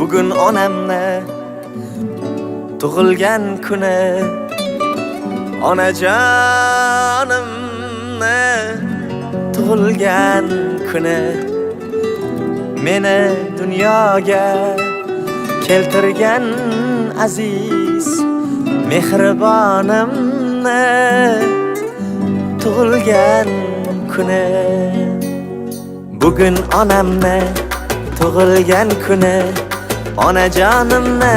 Bugun onamni tug'ilgan kuni, onajonimni tug'ilgan kuni, meni dunyoga keltirgan aziz mehribonimni tug'ilgan kuni. Bugun onamni tug'ilgan kuni, onajonimni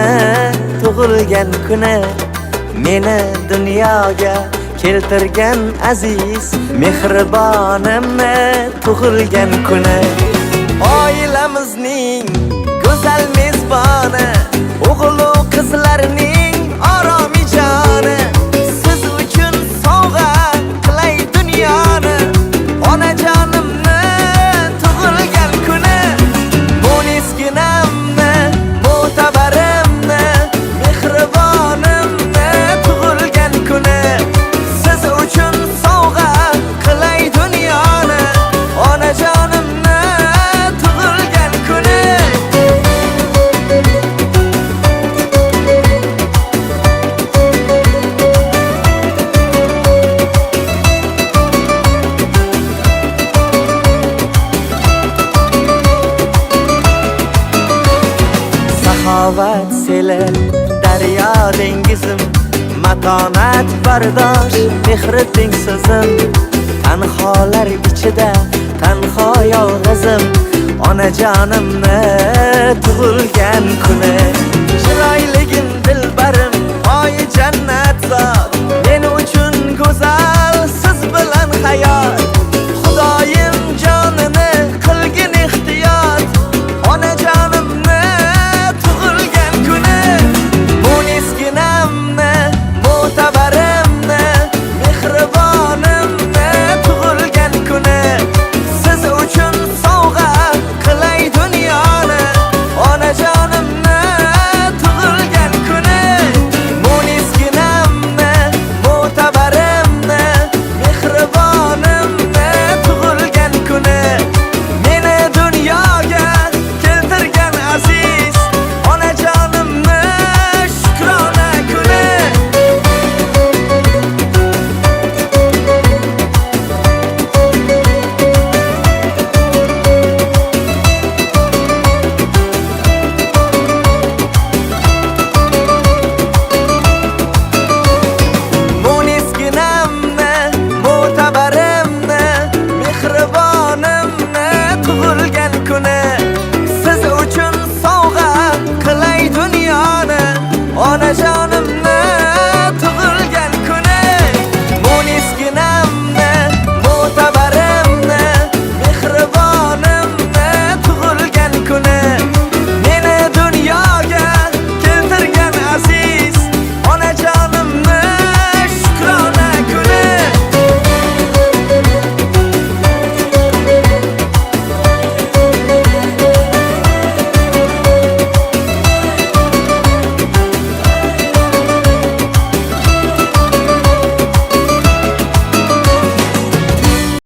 tug'ilgan kuni, meni dunyoga keltirgan aziz mehribonimni tug'ilgan kuni. Oilamizning go'zal mezboni, o'g'il-u qizlarning oromijoni, siz uchun sovg'a qilay dunyoni. Onajonimni tug'ilgan kuni, mo'nisginamni, mo'tabarimni, mehribonimni tug'ilgan kuni, siz uchun sovg'a qilay dunyoni. Onajonimni tug'ilgan kuni. Saxovat seli, daryo dengizim, matonat bardosh, mehri tengsizim. Tanholar ichida tanho yolg'izim, onajonimni tug'ilgan kuni. Chiroyligim dilbarim, oyi jannat zot,